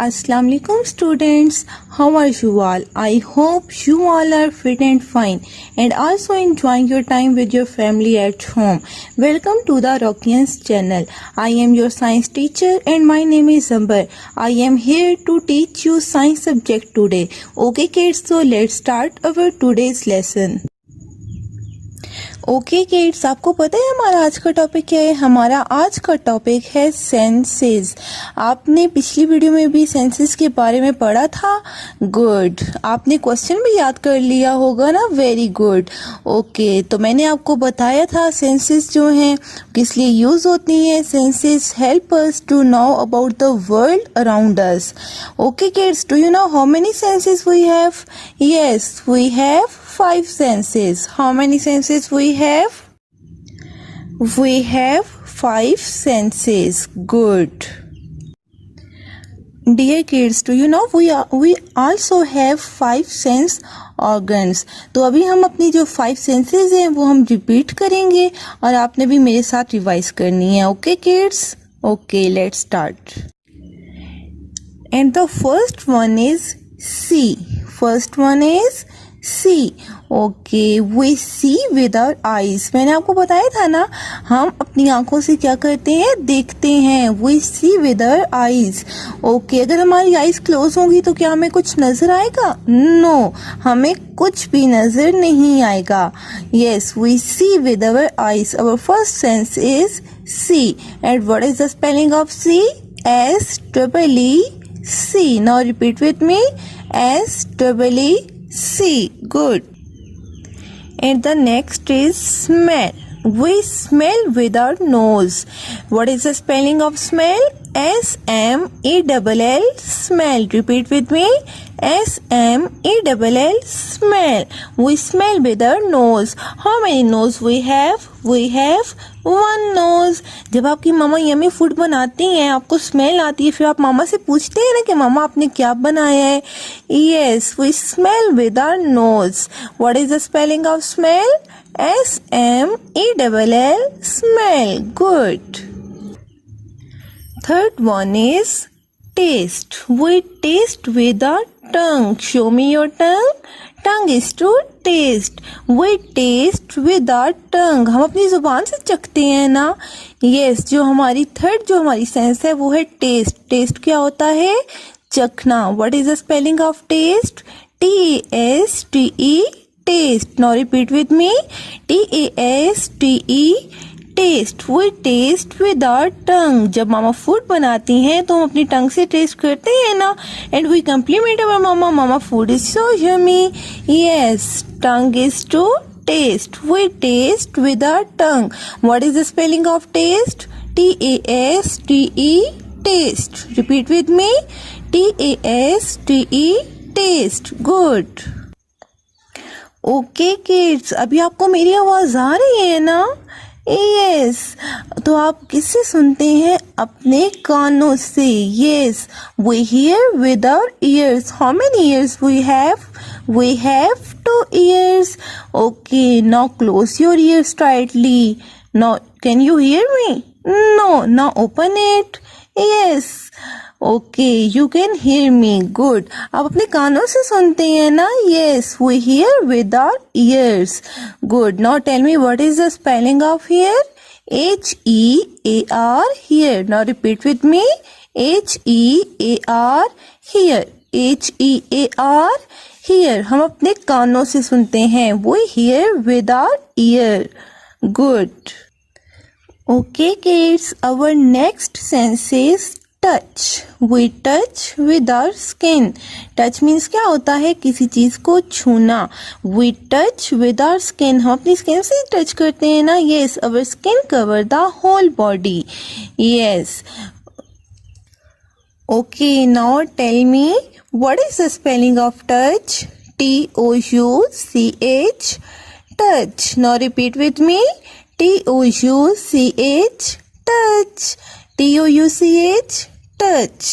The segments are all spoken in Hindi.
Assalamu alaikum students, how are you all? I hope you all are fit and fine and also enjoying your time with your family at home. Welcome to the Rockians channel. I am your science teacher and my name is Amber. I am here to teach you science subject today. Okay kids, so let's start our today's lesson. Okay kids, आपको पता है हमारा आज का टॉपिक क्या है? हमारा आज का टॉपिक है सेंसेस। आपने पिछली वीडियो में भी सेंसेस के बारे में पढ़ा था। गुड, आपने क्वेश्चन भी याद कर लिया होगा ना? Very good. ओके, तो मैंने आपको बताया था सेंसेस जो हैं किस लिए यूज होती हैं। Senses help us to know about the world around us. Okay kids, do you know how many senses we have? Yes, we have 5 senses. How many senses we have? We have 5 senses. Good. Dear kids, do you know we also have 5 sense organs. तो अभी हम अपनी जो 5 senses हैं वो हम रिपीट करेंगे और आपने भी मेरे साथ रिवाइज करनी है. Okay kids? Okay, let's start. And the first one is see. First one is see. Okay, we see with our eyes. मैंने आपको बताया था ना, हम अपनी आंखों से क्या करते हैं? देखते हैं. We see with our eyes. Okay, अगर हमारी आईज क्लोज होंगी तो क्या हमें कुछ नजर आएगा? No, हमें कुछ भी नजर नहीं आएगा. Yes, we see with our eyes. Our first sense is see. And what is the spelling of see? S-E-E-C. Now repeat with me. S-E-E-C. Good. And the next is smell. We smell with our nose. What is the spelling of smell? S-M-E-L-L. Smell. Repeat with me. S-M-E-L-L. Smell. We smell with our nose. How many nose we have? We have 1 nose. जब आपकी मामा यम्मी फूड बनाती हैं, आपको स्मेल आती है, फिर आप मामा से पूछते हैं ना कि मामा आपने क्या बनाया है? Yes, we smell with our nose. What is the spelling of smell? S-M-E-L-L. Smell. Good. Third one is taste. We taste with our tongue. Show me your tongue. Tongue is to taste. We taste with our tongue. हम अपनी जुबान से चखते हैं ना. Yes, जो हमारी सेंस है वो है टेस्ट. टेस्ट क्या होता है? चखना. What is the spelling of taste? T-A-S-T-E. Taste. Now repeat with me. T-A-S-T-E. Taste. We taste with our tongue. जब मामा फूड बनाती हैं तो हम अपनी टंग से टेस्ट करते हैं ना. And we compliment our mama. Mama food is so yummy. Yes, tongue is to taste. We taste with our tongue. What is the spelling of taste? T-A-S-T-E. Taste. Repeat with me. T-A-S-T-E. Taste. Good. Okay kids, अभी आपको मेरी आवाज आ रही है ना? यस, तो आप किससे सुनते हैं? अपने कानों से. Yes, we hear with our ears. How many ears we have? We have 2 ears. Okay, now close your ears tightly. Now can you hear me? No, now open it. Yes, okay, you can hear me. Good. आप अपने कानों से सुनते हैं ना? Yes, we hear with our ears. Good. Now tell me what is the spelling of hear? H-E-A-R. Hear. Now repeat with me. H-E-A-R. Hear. H-E-A-R. Hear. हम अपने कानों से सुनते हैं. We hear with our ear. Good. Okay kids, our next sense is touch. We touch with our skin. Touch means क्या होता है? किसी चीज को छूना. We touch with our skin. हम अपनी स्किन से टच करते हैं ना. Yes, our skin cover the whole body. Yes. Okay, now tell me what is the spelling of touch? T-O-U-C-H. Touch. Now repeat with me. T-O-U-C-H. Touch. T-O-U-C-H. Touch.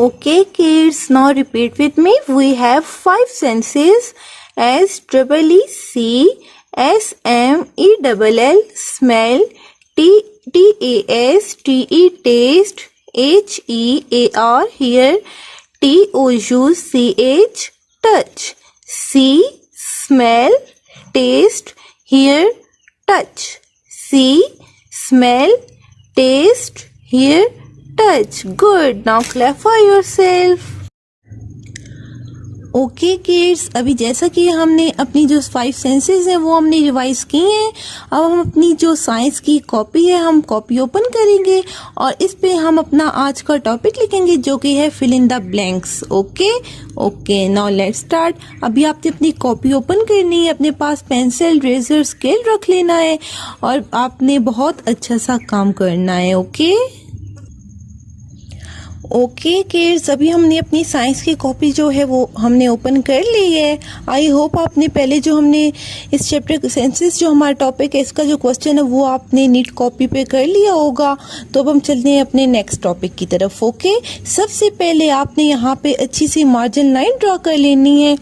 Okay kids, now repeat with me. We have 5 senses. S-E-E-C, S-M-E-L-L, smell, T-A-S-T-E, taste, HEAR here, TOUCH touch. See, smell, taste, hear, touch. See, smell, taste, hear, touch. Good. Now clap for yourself. Okay kids, अभी जैसा कि हमने अपनी जो 5 सेंसेस हैं वो हमने रिवाइज की हैं। अब हम अपनी जो साइंस की कॉपी है हम कॉपी ओपन करेंगे और इस पे हम अपना आज का टॉपिक लिखेंगे जो कि है fill in the blanks. Okay now let's start. अभी आपने अपनी कॉपी ओपन करनी है, अपने पास पेंसिल, रेजर, स्केल रख लेना है और आपने बहुत अच्छा सा काम करना है। ओके किड्स, अभी हमने अपनी साइंस की कॉपी जो है वो हमने ओपन कर ली है। आई होप आपने पहले जो हमने इस चैप्टर सेंसेस जो हमारा टॉपिक है इसका जो क्वेश्चन है वो आपने नीट कॉपी पे कर लिया होगा। तो अब हम चलते हैं अपने नेक्स्ट टॉपिक की तरफ। ओके, सबसे पहले आपने यहाँ पे अच्छी सी मार्जिन लाइन ड्रॉ कर लेनी है।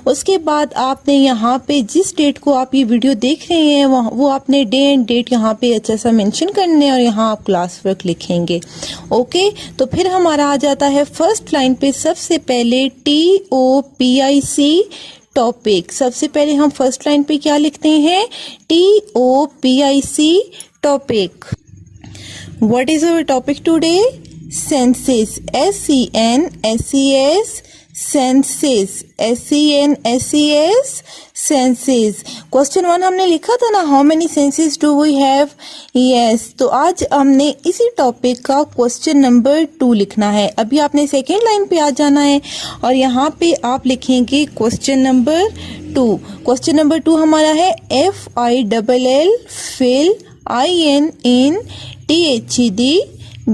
उसके बाद आपने यहाँ पे जिस डेट को आप ये वीडियो देख रहे हैं वो आपने डे एंड डेट यहाँ पे अच्छा सा मेंशन करने और यहाँ आप क्लास वर्क लिखेंगे। ओके, तो फिर हमारा आ जाता है फर्स्ट लाइन पे सबसे पहले TOPIC टॉपिक। सबसे पहले हम फर्स्ट लाइन पे क्या लिखते हैं? TOPIC topic. What is our topic today? Senses, SENSES senses, SENSES senses. Question 1 हमने लिखा था ना, how many senses do we have? Yes, तो आज हमने इसी टॉपिक का क्वेश्चन नंबर 2 लिखना है। अभी आपने सेकेंड लाइन पे आ जाना है और यहाँ पे आप लिखेंगे क्वेश्चन नंबर 2। क्वेश्चन नंबर 2 हमारा है FILL fill INTHED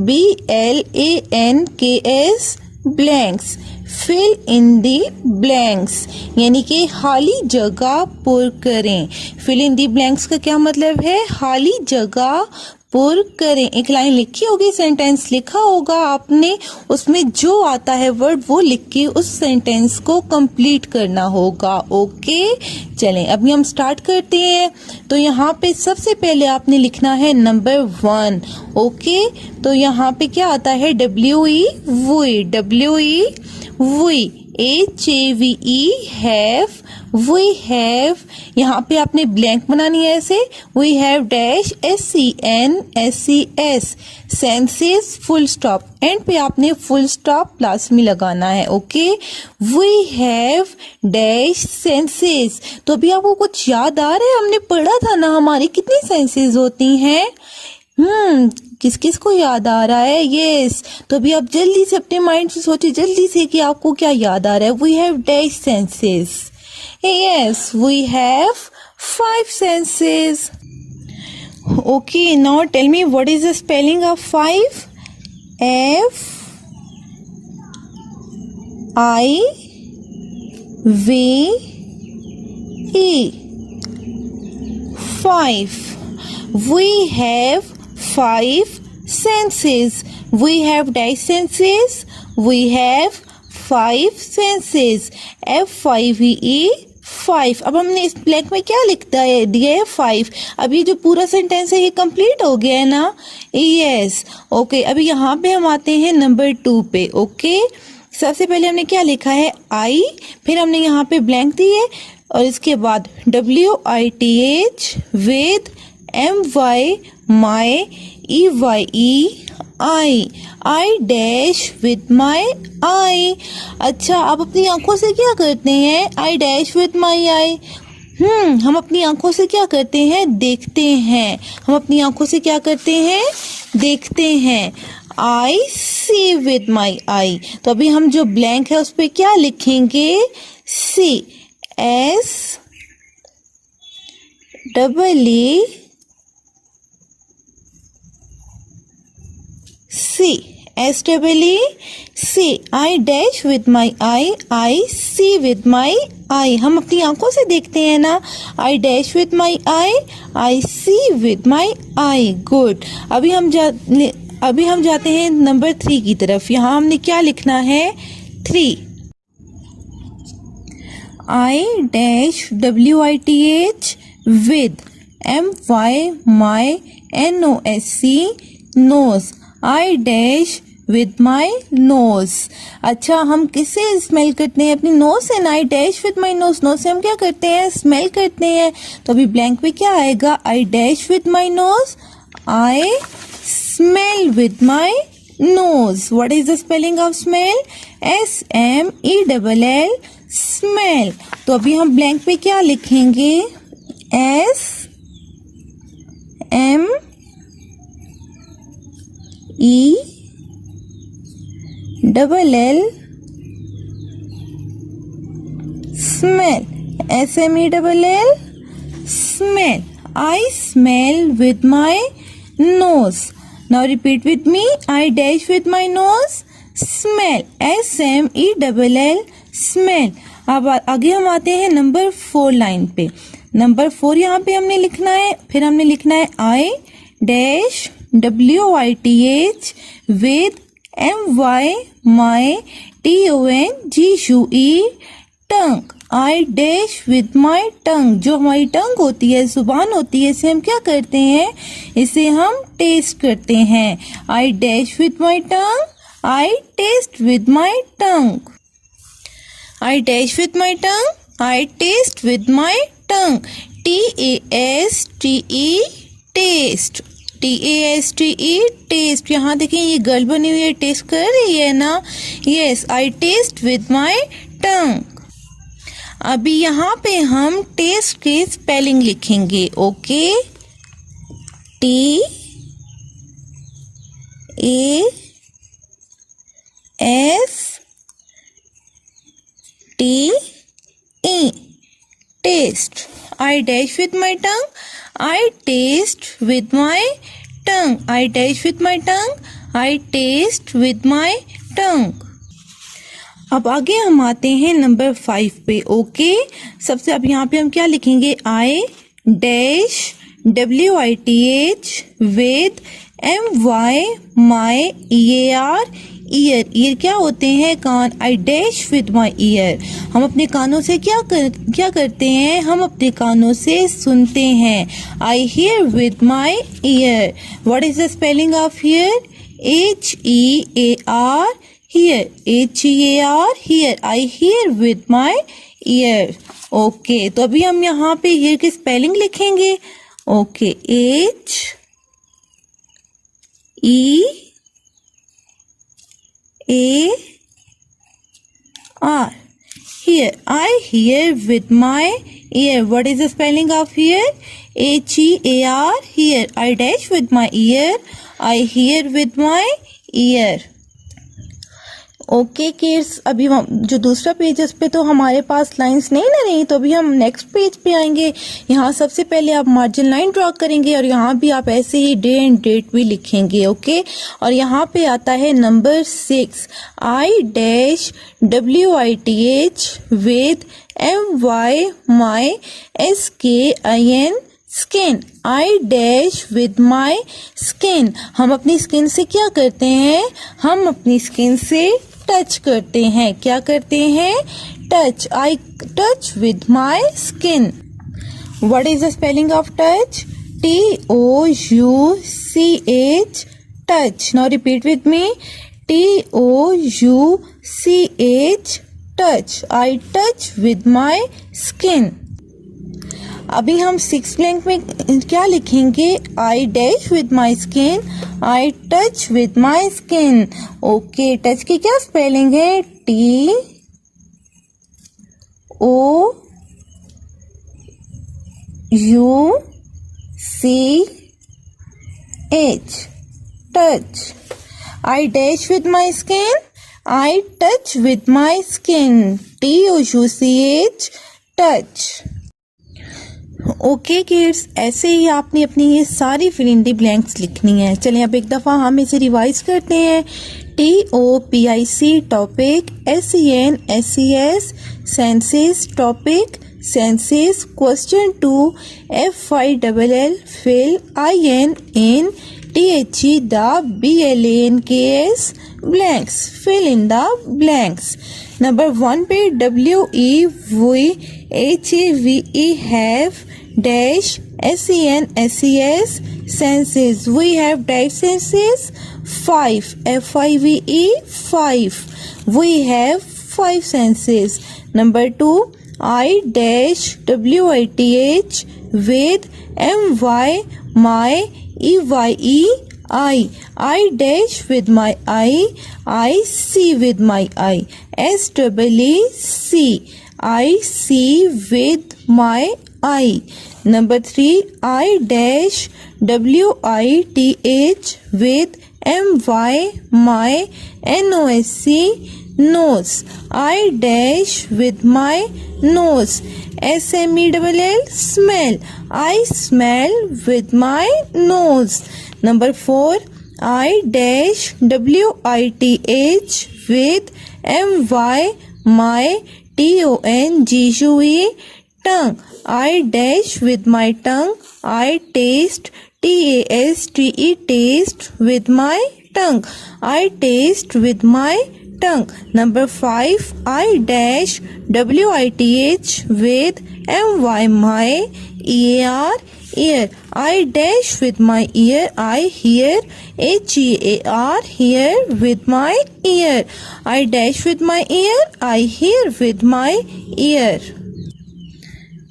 BLANKS blanks. Fill in the blanks यानी कि खाली जगह पुर करें। फिल इन दी ब्लैंक्स का क्या मतलब है? खाली जगह पुर करें। एक लाइन लिखी होगी, सेंटेंस लिखा होगा आपने, उसमें जो आता है वर्ड वो लिख के उस सेंटेंस को कंप्लीट करना होगा। ओके, चलें अभी हम स्टार्ट करते हैं। तो यहाँ पे सबसे पहले आपने लिखना है नंबर 1। ओके, तो यहाँ पे क्या आता है? WE HAVE we have. यहाँ पे आपने ब्लैंक बनानी है ऐसे, we have dash SENSES senses full stop, and पे आपने फुल स्टॉप प्लस में लगाना है। Okay, we have dash senses. तो अभी आपको कुछ याद आ रहा है? हमने पढ़ा था ना हमारी कितनी सेंसेस होती हैं। किस किस को याद आ रहा है? यस, तो अभी आप जल्दी से अपने माइंड से सोचिए जल्दी से कि आपको क्या याद आ रहा है। We have dash senses. Yes, we have 5 senses. Okay, now tell me what is the spelling of 5? FIVE 5। We have 5 senses. We have dash senses. We have 5 senses. FIVE 5। अब हमने इस ब्लैंक में क्या लिखता है? दिया है 5। अब ये जो पूरा सेंटेंस है ये कंप्लीट हो गया है ना? यस। ओके, अभी यहाँ पे हम आते हैं नंबर 2 पे। ओके, सबसे पहले हमने क्या लिखा है? I, फिर हमने यहाँ पे ब्लैंक दी है और इसके बाद WITH with MY my EYE I dash with my eye। अच्छा, आप अपनी आंखों से क्या करते हैं? I dash with my eye। हम अपनी आंखों से क्या करते हैं? देखते हैं। हम अपनी आंखों से क्या करते हैं? देखते हैं। I see with my eye। तो अभी हम जो ब्लैंक है उस पे क्या लिखेंगे? See, see। I dash with my eye, I see with my eye। हम अपनी आंखों से देखते हैं ना। I dash with my eye, I see with my eye। Good. अभी हम जाते हैं नंबर 3 की तरफ। यहाँ हमने क्या लिखना है? 3। I dash WITH with MY NOSE nose। I dash with my nose. अच्छा, हम किससे स्मेल करते हैं? अपनी नोज से ना. I dash with my nose. Nose से हम क्या करते हैं? स्मेल करते हैं. तो अभी ब्लैंक पे क्या आएगा? I dash with my nose. I smell with my nose. What is the spelling of smell? S-M-E-L-L. Smell. तो अभी हम ब्लैंक पे क्या लिखेंगे? S-M-E-L-L. Smell. S-M-E-L-L. Smell. I smell with my nose. Now repeat with me. I dash with my nose. Smell. S-M-E-L-L. Smell. अब आगे हम आते हैं नंबर 4 लाइन पे. नंबर 4 यहाँ पे हमने लिखना है. फिर हमने लिखना है I dash WITH with MY my TONGUE tongue. I dash with my tongue. जो हमारी टंग होती है, जुबान होती है, इसे हम क्या करते हैं? इसे हम टेस्ट करते हैं. I dash with my tongue. I taste with my tongue. I dash with my tongue. I taste with my tongue. T-A-S-T-E taste. T-A-S-T-E taste. यहाँ देखें ये गर्ल बनी हुई है, टेस्ट कर रही है ना? Yes, I taste with my tongue. अभी यहाँ पे हम टेस्ट के स्पेलिंग लिखेंगे. Okay, T-A-S-T-E taste. I dash with my tongue. I taste with my tongue. I dash with my tongue. I taste with my tongue. अब आगे हम आते हैं नंबर 5 पे. ओके, सबसे अब यहाँ पे हम क्या लिखेंगे? I dash WITH with MY my EAR year. Year क्या होते हैं? कान. I dash with my ear. हम अपने कानों से क्या करते हैं? हम अपने कानों से सुनते हैं. I hear with my ear. What is the spelling of hear? H-E-A-R. Hear. H-E-A-R. Hear. I hear with my ear. Okay, तो अभी हम यहाँ पे hear की स्पेलिंग लिखेंगे. Okay, H-E-A-R. Hear. I hear with my ear. What is the spelling of hear? H-E-A-R. Hear. I dash with my ear. I hear with my ear. Okay kids, अभी हम जो दूसरा पेज है उस पे तो हमारे पास लाइंस नहीं ना रही, तो अभी हम नेक्स्ट पेज पे आएंगे. यहाँ सबसे पहले आप मार्जिन लाइन ड्रॉ करेंगे और यहाँ भी आप ऐसे ही डे एंड डेट भी लिखेंगे. ओके, और यहाँ पे आता है number 6. I dash WITH with MY my SKIN skin. I dash with my skin. हम अपनी स्किन से क्या करते हैं? हम अपनी स्किन से टच करते हैं. क्या करते हैं? Touch. I touch with my skin. What is the spelling of touch? T-O-U-C-H. touch. Now repeat with me. T-O-U-C-H. touch. I touch with my skin. अभी हम 6 ब्लैंक में क्या लिखेंगे? I dash with my skin. I touch with my skin. Okay, touch की क्या स्पेलिंग है? T-O-U-C-H. touch. I dash with my skin. I touch with my skin. T-O-U-C-H. touch. Okay kids, ऐसे ही आपने अपनी ये सारी फिल इन दी ब्लैंक्स लिखनी है. चलिए अब एक दफ़ा हम इसे रिवाइज करते हैं. TOPIC topic, SENSES senses topic, senses. Question 2 FILL fill, IN in, THE the, BLANKS blanks. fill in the blanks. Number 1 पे WEVHAVE have dash SENSES, senses. We have type senses 5. FIVE 5. We have 5 senses. Number 2, I-WITH with MY, my, EYE, I dash with my I see with my I, SEEC, I see with my I. Number 3, I dash WITH with MY, my, NOSE, nose, I dash with my nose, SMELL, smell, I smell with my nose. Number 4, I dash WITH with MY, my, TONGUE, tongue, I dash with my tongue, I taste, TASTE, taste with my tongue, I taste with my tongue. Number 5, I dash WITH with MY, my, EAR, ear, I dash with my ear, I hear, HEAR, hear with my ear, I dash with my ear, I hear with my ear.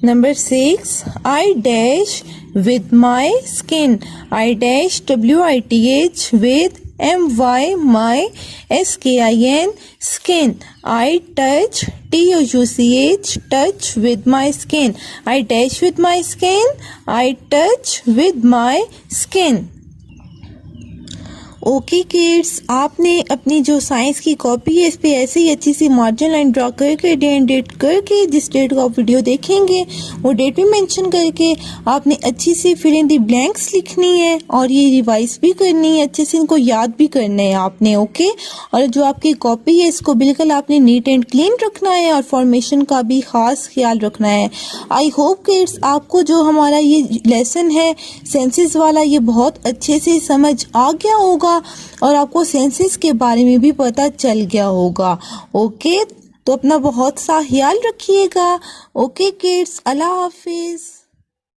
Number 6, I dash with my skin, I dash WITH with MY, my, SKIN, skin, I touch, TOUCH, touch with my skin, I dash with my skin, I touch with my skin. Okay kids, आपने अपनी जो साइंस की कॉपी है इस पे ऐसे ही अच्छी सी मार्जिन लाइन ड्रॉ करके डे एंड डेट करके जिस डेट को आप वीडियो देखेंगे वो डेट भी मेंशन करके आपने अच्छी सी फिर इन दी ब्लैंक्स लिखनी है और ये रिवाइज भी करनी है, अच्छे से इनको याद भी करना है आपने। ओके, और जो आपकी कॉपी है इसको बिल्कुल आपने नीट एंड क्लीन रखना है और फॉर्मेशन का भी खास ख्याल रखना है। आई होप किड्स आपको जो हमारा ये लेसन है सेंसेस वाला ये बहुत अच्छे से समझ आ गया होगा और आपको सेंसेस के बारे में भी पता चल गया होगा। ओके, तो अपना बहुत सा ख्याल रखिएगा। ओके किड्स, अल्लाह हाफिज।